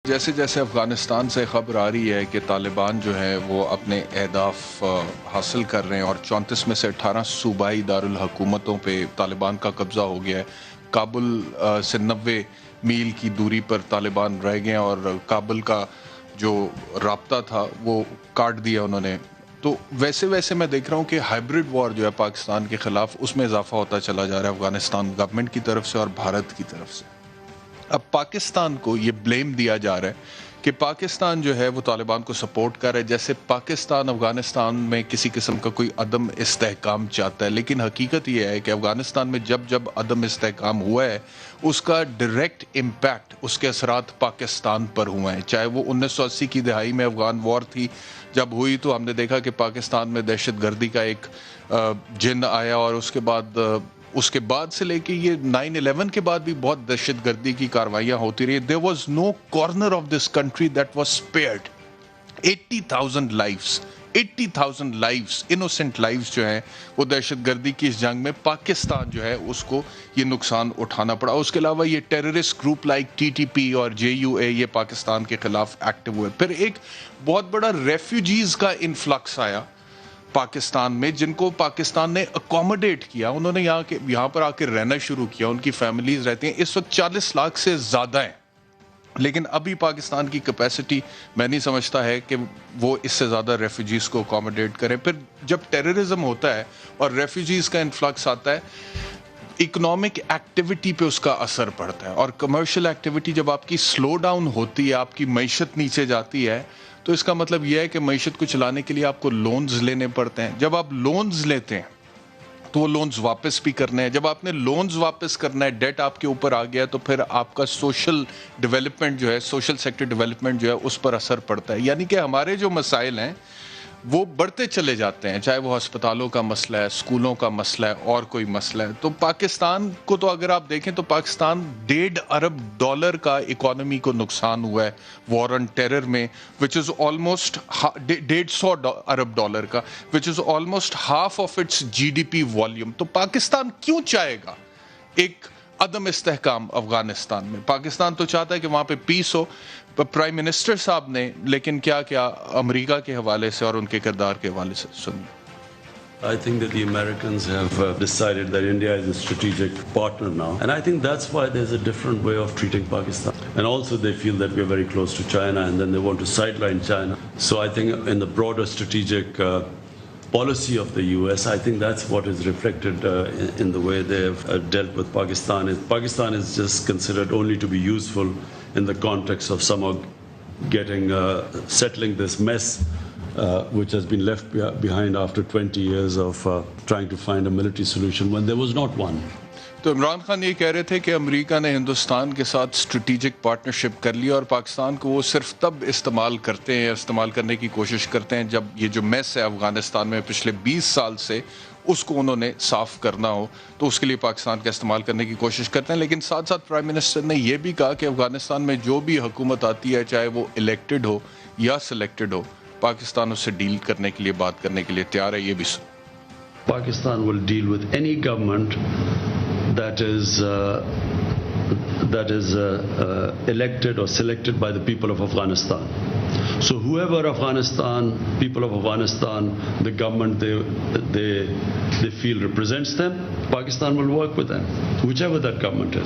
جیسے جیسے افغانستان سے خبر آ رہی ہے کہ طالبان جو ہے وہ اپنے اہداف حاصل کر رہے ہیں اور 34 میں سے 18 صوبائی دارالحکومتوں پہ طالبان کا قبضہ ہو گیا ہے. کابل سے 90 میل کی دوری پر طالبان رہ گئے اور کابل کا جو رابطہ تھا وہ کاٹ دیا انہوں نے. تو ویسے ویسے میں دیکھ رہا ہوں کہ ہائبرڈ وار جو ہے پاکستان کے خلاف اس میں اضافہ ہوتا چلا جا رہا ہے افغانستان گورنمنٹ کی طرف سے اور بھارت کی طرف سے. اب پاکستان کو یہ بلیم دیا جا رہا ہے کہ پاکستان جو ہے وہ طالبان کو سپورٹ کر رہا ہے، جیسے پاکستان افغانستان میں کسی قسم کا کوئی عدم استحکام چاہتا ہے. لیکن حقیقت یہ ہے کہ افغانستان میں جب جب عدم استحکام ہوا ہے اس کا ڈائریکٹ امپیکٹ، اس کے اثرات پاکستان پر ہوئے ہیں. چاہے وہ 1980 کی دہائی میں افغان وار تھی، جب ہوئی تو ہم نے دیکھا کہ پاکستان میں دہشت گردی کا ایک جن آیا، اور اس کے بعد سے لے کے یہ 9/11 کے بعد بھی بہت دہشت گردی کی کاروائیاں ہوتی رہی. There was no corner of this country that was spared. 80,000 lives, innocent lives جو ہیں وہ دہشت گردی کی اس جنگ میں پاکستان جو ہے اس کو یہ نقصان اٹھانا پڑا. اس کے علاوہ یہ ٹیررسٹ گروپ لائک TTP اور JUA یہ پاکستان کے خلاف ایکٹیو ہوئے. پھر ایک بہت بڑا ریفیوجیز کا انفلکس آیا پاکستان میں، جن کو پاکستان نے اکوموڈیٹ کیا. انہوں نے یہاں پر آ کے رہنا شروع کیا، ان کی فیملیز رہتی ہیں. اس وقت 40 لاکھ سے زیادہ ہیں، لیکن ابھی پاکستان کی کیپیسٹی میں نہیں سمجھتا ہے کہ وہ اس سے زیادہ ریفیوجیز کو اکوموڈیٹ کریں. پھر جب ٹیررزم ہوتا ہے اور ریفیوجیز کا انفلکس آتا ہے، اکنامک ایکٹیویٹی پہ اس کا اثر پڑتا ہے، اور کمرشل ایکٹیویٹی جب آپ کی سلو ڈاؤن ہوتی ہے، آپ کی معیشت نیچے جاتی ہے، تو اس کا مطلب یہ ہے کہ معیشت کو چلانے کے لیے آپ کو لونز لینے پڑتے ہیں. جب آپ لونز لیتے ہیں تو وہ لونز واپس بھی کرنے ہیں. جب آپ نے لونز واپس کرنا ہے، ڈیٹ آپ کے اوپر آ گیا، تو پھر آپ کا سوشل ڈیولپمنٹ جو ہے، سوشل سیکٹر ڈیولپمنٹ جو ہے اس پر اثر پڑتا ہے. یعنی کہ ہمارے جو مسائل ہیں وہ بڑھتے چلے جاتے ہیں، چاہے وہ ہسپتالوں کا مسئلہ ہے، اسکولوں کا مسئلہ ہے، اور کوئی مسئلہ ہے. تو پاکستان کو تو اگر آپ دیکھیں تو پاکستان $1.5 ارب کا اکانومی کو نقصان ہوا ہے وار آن ٹیرر میں، وچ از آلموسٹ $150 ارب کا، which is almost half of its GDP volume. تو پاکستان کیوں چاہے گا ایک عدم استحکام افغانستان میں؟ پاکستان تو چاہتا ہے کہ وہاں پہ پیس ہو. پرائم منسٹر صاحب نے لیکن کیا امریکہ کے حوالے سے اور ان کے کردار کے حوالے سے سنیے. I think that the Americans have decided that India is a strategic partner now. And I think that's why there's a different way of treating Pakistan. And also they feel that we're very close to China, and then they want to sideline China. So I think in the broader strategic policy of the US, I think that's what is reflected in the way they have dealt with Pakistan. Pakistan is just considered only to be useful in the context of somehow settling this mess which has been left behind after 20 years of trying to find a military solution when there was not one. تو عمران خان یہ کہہ رہے تھے کہ امریکہ نے ہندوستان کے ساتھ strategic partnership کر لی، اور پاکستان کو وہ صرف تب استعمال کرنے کی کوشش کرتے ہیں جب یہ جو میس ہے افغانستان میں پچھلے 20 سال سے اس کو انہوں نے صاف کرنا ہو، تو اس کے لیے پاکستان کا استعمال کرنے کی کوشش کرتے ہیں. لیکن ساتھ ساتھ پرائم منسٹر نے یہ بھی کہا کہ افغانستان میں جو بھی حکومت آتی ہے، چاہے وہ الیکٹڈ ہو یا سلیکٹڈ ہو، پاکستان اس سے ڈیل کرنے کے لیے، بات کرنے کے لیے تیار ہے. یہ بھی Pakistan will deal with any government that is elected or selected by the people of Afghanistan. So whoever people of Afghanistan, the government they feel represents them, Pakistan will work with them, whichever that government is.